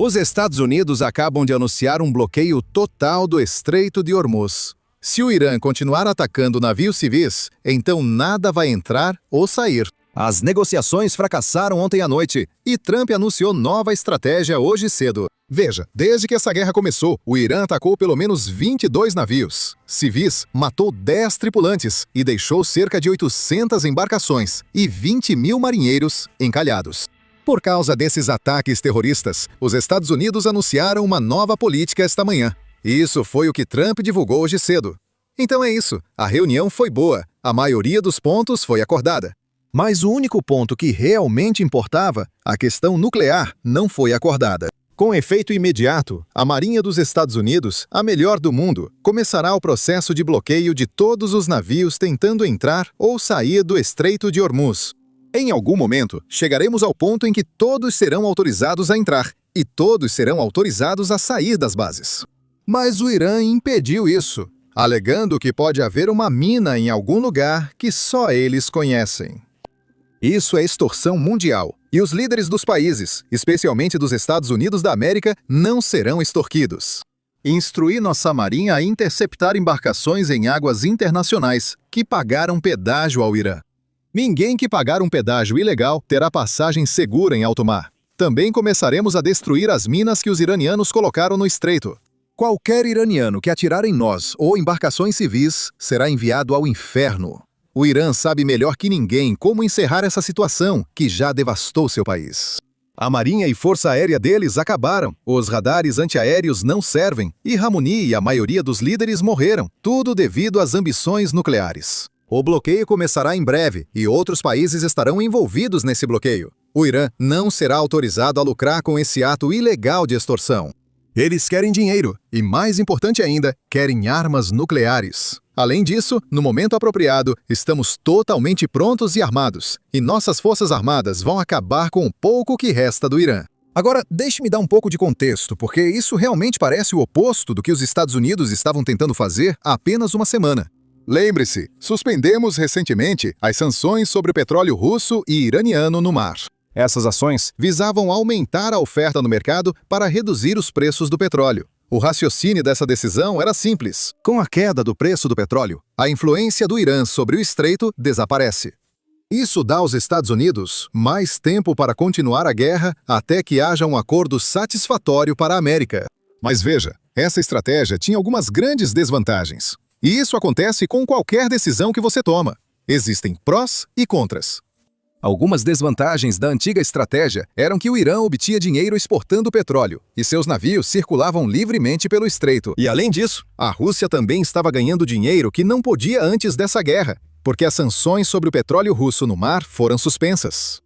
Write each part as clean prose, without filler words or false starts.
Os Estados Unidos acabam de anunciar um bloqueio total do Estreito de Hormuz. Se o Irã continuar atacando navios civis, então nada vai entrar ou sair. As negociações fracassaram ontem à noite e Trump anunciou nova estratégia hoje cedo. Veja, desde que essa guerra começou, o Irã atacou pelo menos 22 navios civis, matou 10 tripulantes e deixou cerca de 800 embarcações e 20 mil marinheiros encalhados. Por causa desses ataques terroristas, os Estados Unidos anunciaram uma nova política esta manhã. Isso foi o que Trump divulgou hoje cedo. Então é isso, a reunião foi boa, a maioria dos pontos foi acordada. Mas o único ponto que realmente importava, a questão nuclear, não foi acordada. Com efeito imediato, a Marinha dos Estados Unidos, a melhor do mundo, começará o processo de bloqueio de todos os navios tentando entrar ou sair do Estreito de Hormuz. Em algum momento, chegaremos ao ponto em que todos serão autorizados a entrar e todos serão autorizados a sair das bases. Mas o Irã impediu isso, alegando que pode haver uma mina em algum lugar que só eles conhecem. Isso é extorsão mundial, e os líderes dos países, especialmente dos Estados Unidos da América, não serão extorquidos. Instruir nossa marinha a interceptar embarcações em águas internacionais que pagaram pedágio ao Irã. Ninguém que pagar um pedágio ilegal terá passagem segura em alto mar. Também começaremos a destruir as minas que os iranianos colocaram no estreito. Qualquer iraniano que atirar em nós ou embarcações civis será enviado ao inferno. O Irã sabe melhor que ninguém como encerrar essa situação que já devastou seu país. A marinha e força aérea deles acabaram, os radares antiaéreos não servem e Ramoni e a maioria dos líderes morreram, tudo devido às ambições nucleares. O bloqueio começará em breve e outros países estarão envolvidos nesse bloqueio. O Irã não será autorizado a lucrar com esse ato ilegal de extorsão. Eles querem dinheiro e, mais importante ainda, querem armas nucleares. Além disso, no momento apropriado, estamos totalmente prontos e armados, e nossas forças armadas vão acabar com o pouco que resta do Irã. Agora, deixe-me dar um pouco de contexto, porque isso realmente parece o oposto do que os Estados Unidos estavam tentando fazer há apenas uma semana. Lembre-se, suspendemos recentemente as sanções sobre o petróleo russo e iraniano no mar. Essas ações visavam aumentar a oferta no mercado para reduzir os preços do petróleo. O raciocínio dessa decisão era simples. Com a queda do preço do petróleo, a influência do Irã sobre o estreito desaparece. Isso dá aos Estados Unidos mais tempo para continuar a guerra até que haja um acordo satisfatório para a América. Mas veja, essa estratégia tinha algumas grandes desvantagens. E isso acontece com qualquer decisão que você toma. Existem prós e contras. Algumas desvantagens da antiga estratégia eram que o Irã obtinha dinheiro exportando petróleo, e seus navios circulavam livremente pelo estreito. E além disso, a Rússia também estava ganhando dinheiro que não podia antes dessa guerra, porque as sanções sobre o petróleo russo no mar foram suspensas.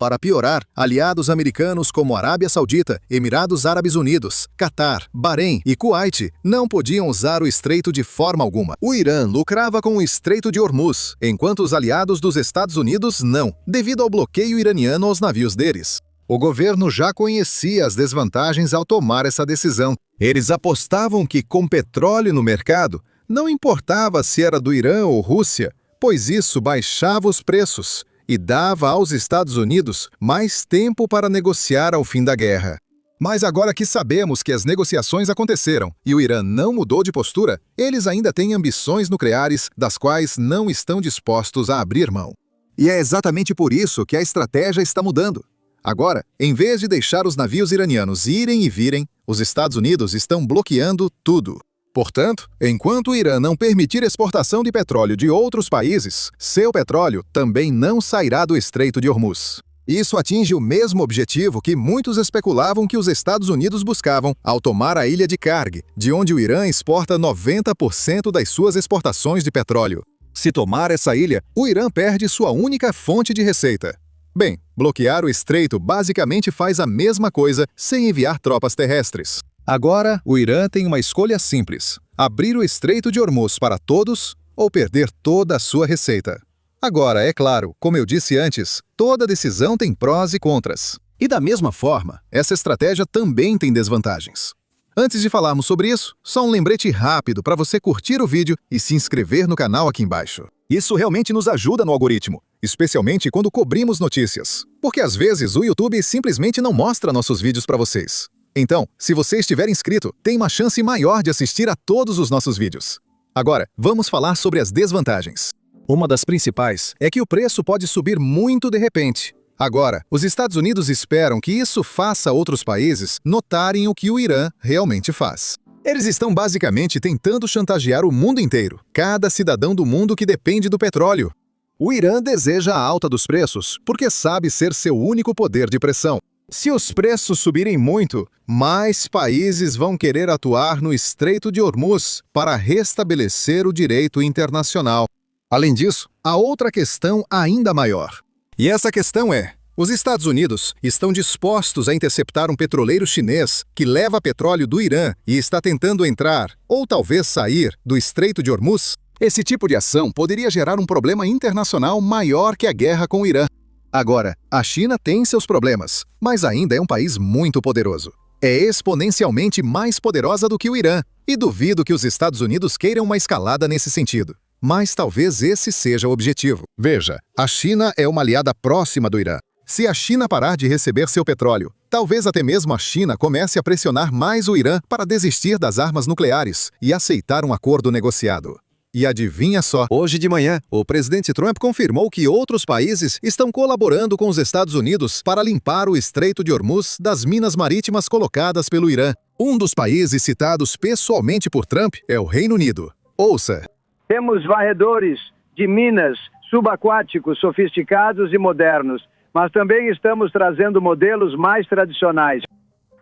Para piorar, aliados americanos como Arábia Saudita, Emirados Árabes Unidos, Catar, Bahrein e Kuwait não podiam usar o estreito de forma alguma. O Irã lucrava com o Estreito de Hormuz, enquanto os aliados dos Estados Unidos não, devido ao bloqueio iraniano aos navios deles. O governo já conhecia as desvantagens ao tomar essa decisão. Eles apostavam que, com petróleo no mercado, não importava se era do Irã ou Rússia, pois isso baixava os preços e dava aos Estados Unidos mais tempo para negociar ao fim da guerra. Mas agora que sabemos que as negociações aconteceram e o Irã não mudou de postura, eles ainda têm ambições nucleares das quais não estão dispostos a abrir mão. E é exatamente por isso que a estratégia está mudando. Agora, em vez de deixar os navios iranianos irem e virem, os Estados Unidos estão bloqueando tudo. Portanto, enquanto o Irã não permitir exportação de petróleo de outros países, seu petróleo também não sairá do Estreito de Hormuz. Isso atinge o mesmo objetivo que muitos especulavam que os Estados Unidos buscavam ao tomar a ilha de Karg, de onde o Irã exporta 90% das suas exportações de petróleo. Se tomar essa ilha, o Irã perde sua única fonte de receita. Bem, bloquear o estreito basicamente faz a mesma coisa sem enviar tropas terrestres. Agora, o Irã tem uma escolha simples: abrir o Estreito de Hormuz para todos ou perder toda a sua receita. Agora, é claro, como eu disse antes, toda decisão tem prós e contras. E da mesma forma, essa estratégia também tem desvantagens. Antes de falarmos sobre isso, só um lembrete rápido para você curtir o vídeo e se inscrever no canal aqui embaixo. Isso realmente nos ajuda no algoritmo, especialmente quando cobrimos notícias, porque às vezes o YouTube simplesmente não mostra nossos vídeos para vocês. Então, se você estiver inscrito, tem uma chance maior de assistir a todos os nossos vídeos. Agora, vamos falar sobre as desvantagens. Uma das principais é que o preço pode subir muito de repente. Agora, os Estados Unidos esperam que isso faça outros países notarem o que o Irã realmente faz. Eles estão basicamente tentando chantagear o mundo inteiro, cada cidadão do mundo que depende do petróleo. O Irã deseja a alta dos preços porque sabe ser seu único poder de pressão. Se os preços subirem muito, mais países vão querer atuar no Estreito de Hormuz para restabelecer o direito internacional. Além disso, há outra questão ainda maior. E essa questão é: os Estados Unidos estão dispostos a interceptar um petroleiro chinês que leva petróleo do Irã e está tentando entrar, ou talvez sair, do Estreito de Hormuz? Esse tipo de ação poderia gerar um problema internacional maior que a guerra com o Irã. Agora, a China tem seus problemas, mas ainda é um país muito poderoso. É exponencialmente mais poderosa do que o Irã, e duvido que os Estados Unidos queiram uma escalada nesse sentido. Mas talvez esse seja o objetivo. Veja, a China é uma aliada próxima do Irã. Se a China parar de receber seu petróleo, talvez até mesmo a China comece a pressionar mais o Irã para desistir das armas nucleares e aceitar um acordo negociado. E adivinha só, hoje de manhã, o presidente Trump confirmou que outros países estão colaborando com os Estados Unidos para limpar o Estreito de Hormuz das minas marítimas colocadas pelo Irã. Um dos países citados pessoalmente por Trump é o Reino Unido. Ouça. Temos varredores de minas subaquáticos sofisticados e modernos, mas também estamos trazendo modelos mais tradicionais.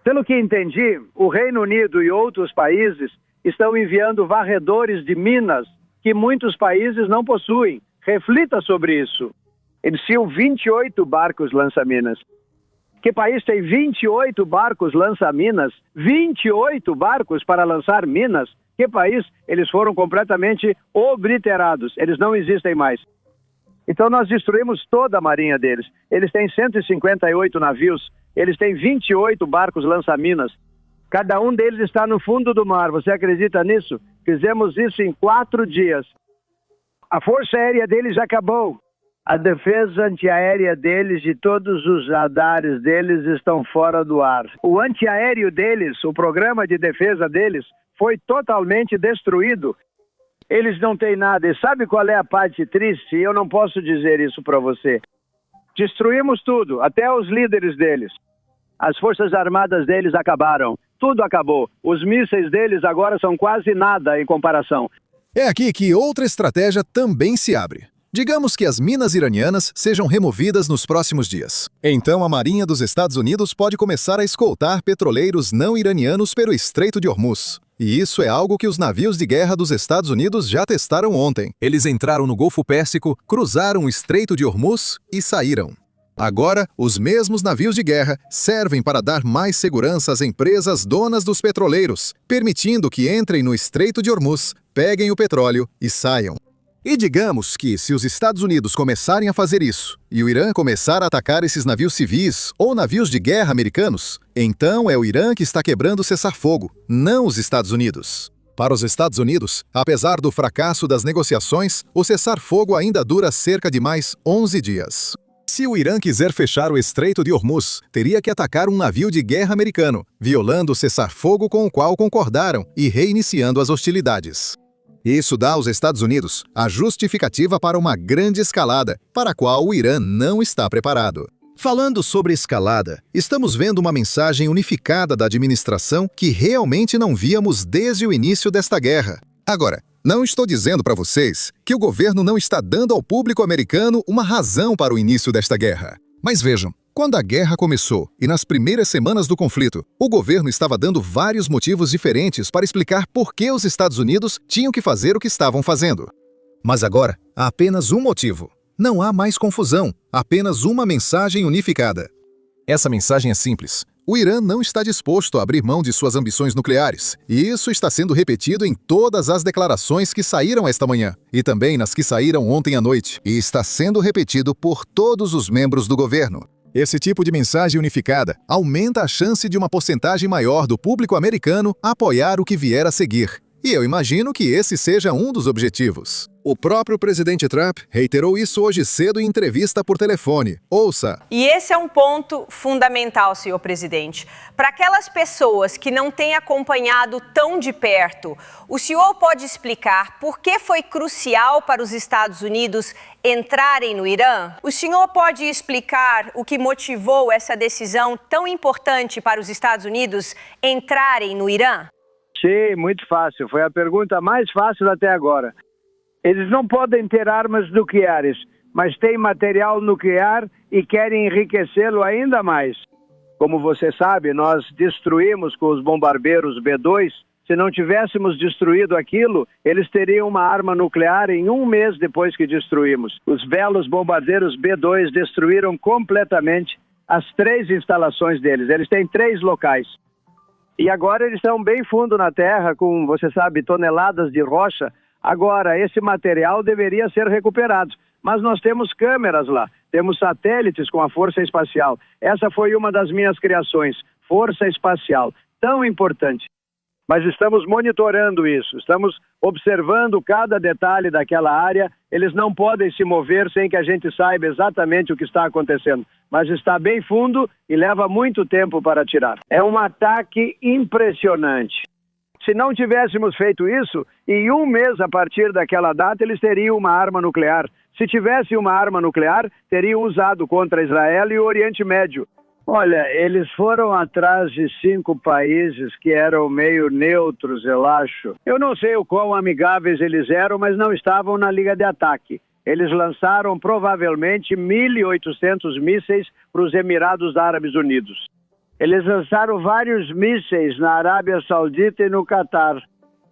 Pelo que entendi, o Reino Unido e outros países estão enviando varredores de minas que muitos países não possuem. Reflita sobre isso. Eles tinham 28 barcos lança-minas. Que país tem 28 barcos lança-minas? 28 barcos para lançar minas? Que país? Eles foram completamente obliterados. Eles não existem mais. Então nós destruímos toda a marinha deles. Eles têm 158 navios. Eles têm 28 barcos lança-minas. Cada um deles está no fundo do mar. Você acredita nisso? Fizemos isso em 4 dias. A força aérea deles acabou. A defesa antiaérea deles e todos os radares deles estão fora do ar. O antiaéreo deles, o programa de defesa deles, foi totalmente destruído. Eles não têm nada. E sabe qual é a parte triste? Eu não posso dizer isso para você. Destruímos tudo, até os líderes deles. As forças armadas deles acabaram. Tudo acabou. Os mísseis deles agora são quase nada em comparação. É aqui que outra estratégia também se abre. Digamos que as minas iranianas sejam removidas nos próximos dias. Então a Marinha dos Estados Unidos pode começar a escoltar petroleiros não iranianos pelo Estreito de Hormuz. E isso é algo que os navios de guerra dos Estados Unidos já testaram ontem. Eles entraram no Golfo Pérsico, cruzaram o Estreito de Hormuz e saíram. Agora, os mesmos navios de guerra servem para dar mais segurança às empresas donas dos petroleiros, permitindo que entrem no Estreito de Hormuz, peguem o petróleo e saiam. E digamos que, se os Estados Unidos começarem a fazer isso, e o Irã começar a atacar esses navios civis ou navios de guerra americanos, então é o Irã que está quebrando o cessar-fogo, não os Estados Unidos. Para os Estados Unidos, apesar do fracasso das negociações, o cessar-fogo ainda dura cerca de mais 11 dias. Se o Irã quiser fechar o Estreito de Hormuz, teria que atacar um navio de guerra americano, violando o cessar-fogo com o qual concordaram e reiniciando as hostilidades. Isso dá aos Estados Unidos a justificativa para uma grande escalada, para a qual o Irã não está preparado. Falando sobre escalada, estamos vendo uma mensagem unificada da administração que realmente não víamos desde o início desta guerra. Agora, não estou dizendo para vocês que o governo não está dando ao público americano uma razão para o início desta guerra. Mas vejam, quando a guerra começou e nas primeiras semanas do conflito, o governo estava dando vários motivos diferentes para explicar por que os Estados Unidos tinham que fazer o que estavam fazendo. Mas agora, há apenas um motivo. Não há mais confusão, apenas uma mensagem unificada. Essa mensagem é simples. O Irã não está disposto a abrir mão de suas ambições nucleares, e isso está sendo repetido em todas as declarações que saíram esta manhã, e também nas que saíram ontem à noite, e está sendo repetido por todos os membros do governo. Esse tipo de mensagem unificada aumenta a chance de uma porcentagem maior do público americano apoiar o que vier a seguir. E eu imagino que esse seja um dos objetivos. O próprio presidente Trump reiterou isso hoje cedo em entrevista por telefone. Ouça. E esse é um ponto fundamental, senhor presidente. Para aquelas pessoas que não têm acompanhado tão de perto, o senhor pode explicar por que foi crucial para os Estados Unidos entrarem no Irã? O senhor pode explicar o que motivou essa decisão tão importante para os Estados Unidos entrarem no Irã? Sim, muito fácil. Foi a pergunta mais fácil até agora. Eles não podem ter armas nucleares, mas têm material nuclear e querem enriquecê-lo ainda mais. Como você sabe, nós destruímos com os bombardeiros B-2. Se não tivéssemos destruído aquilo, eles teriam uma arma nuclear em um mês depois que destruímos. Os belos bombardeiros B-2 destruíram completamente as 3 instalações deles. Eles têm 3 locais. E agora eles estão bem fundo na terra, com, você sabe, toneladas de rocha. Agora, esse material deveria ser recuperado. Mas nós temos câmeras lá, temos satélites com a Força Espacial. Essa foi uma das minhas criações, Força Espacial, tão importante. Mas estamos monitorando isso, estamos observando cada detalhe daquela área. Eles não podem se mover sem que a gente saiba exatamente o que está acontecendo. Mas está bem fundo e leva muito tempo para tirar. É um ataque impressionante. Se não tivéssemos feito isso, em um mês a partir daquela data, eles teriam uma arma nuclear. Se tivesse uma arma nuclear, teriam usado contra Israel e o Oriente Médio. Olha, eles foram atrás de 5 países que eram meio neutros, eu acho. Eu não sei o quão amigáveis eles eram, mas não estavam na liga de ataque. Eles lançaram provavelmente 1.800 mísseis para os Emirados Árabes Unidos. Eles lançaram vários mísseis na Arábia Saudita e no Catar.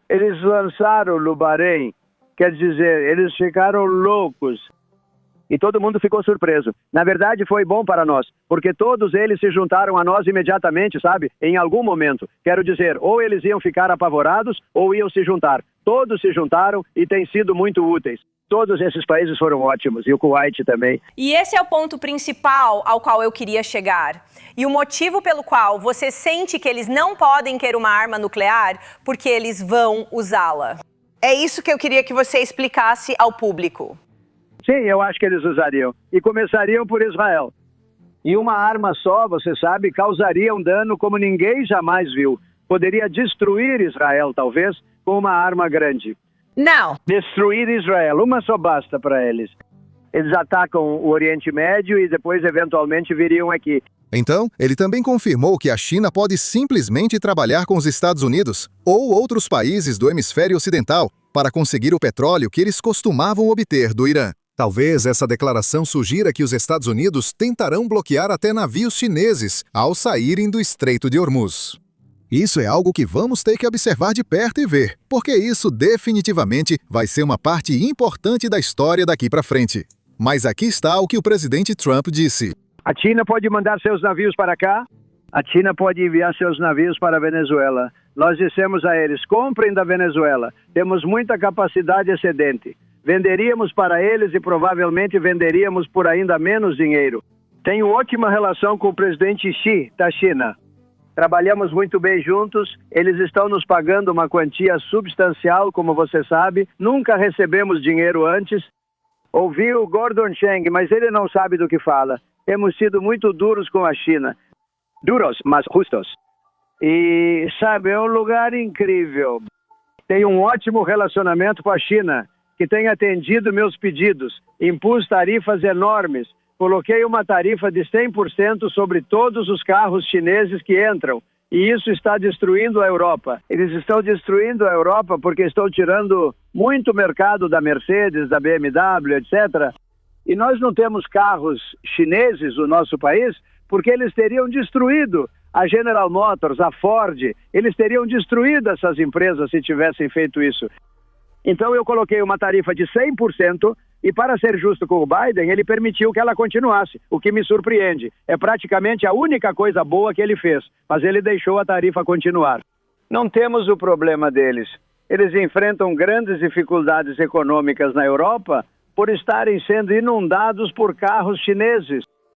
Eles lançaram no Bahrein. Quer dizer, eles ficaram loucos. E todo mundo ficou surpreso. Na verdade, foi bom para nós, porque todos eles se juntaram a nós imediatamente, sabe? Em algum momento. Quero dizer, ou eles iam ficar apavorados, ou iam se juntar. Todos se juntaram e têm sido muito úteis. Todos esses países foram ótimos, e o Kuwait também. E esse é o ponto principal ao qual eu queria chegar. E o motivo pelo qual você sente que eles não podem ter uma arma nuclear, porque eles vão usá-la. É isso que eu queria que você explicasse ao público. Sim, eu acho que eles usariam. E começariam por Israel. E uma arma só, você sabe, causaria um dano como ninguém jamais viu. Poderia destruir Israel, talvez, com uma arma grande. Não. Destruir Israel, uma só basta para eles. Eles atacam o Oriente Médio e depois, eventualmente, viriam aqui. Então, ele também confirmou que a China pode simplesmente trabalhar com os Estados Unidos ou outros países do hemisfério ocidental para conseguir o petróleo que eles costumavam obter do Irã. Talvez essa declaração sugira que os Estados Unidos tentarão bloquear até navios chineses ao saírem do Estreito de Hormuz. Isso é algo que vamos ter que observar de perto e ver, porque isso definitivamente vai ser uma parte importante da história daqui para frente. Mas aqui está o que o presidente Trump disse. A China pode mandar seus navios para cá, a China pode enviar seus navios para a Venezuela. Nós dissemos a eles, comprem da Venezuela, temos muita capacidade excedente. Venderíamos para eles e provavelmente venderíamos por ainda menos dinheiro. Tenho ótima relação com o presidente Xi, da China. Trabalhamos muito bem juntos, eles estão nos pagando uma quantia substancial, como você sabe. Nunca recebemos dinheiro antes. Ouvi o Gordon Chang, mas ele não sabe do que fala. Temos sido muito duros com a China. Duros, mas justos. E, sabe, é um lugar incrível. Tenho um ótimo relacionamento com a China, que tem atendido meus pedidos. Impus tarifas enormes. Coloquei uma tarifa de 100% sobre todos os carros chineses que entram. E isso está destruindo a Europa. Eles estão destruindo a Europa porque estão tirando muito mercado da Mercedes, da BMW, etc. E nós não temos carros chineses no nosso país porque eles teriam destruído a General Motors, a Ford. Eles teriam destruído essas empresas se tivessem feito isso. Então eu coloquei uma tarifa de 100% e, para ser justo com o Biden, ele permitiu que ela continuasse, o que me surpreende. É praticamente a única coisa boa que ele fez, mas ele deixou a tarifa continuar. Não temos o problema deles. Eles enfrentam grandes dificuldades econômicas na Europa por estarem sendo inundados por carros chineses.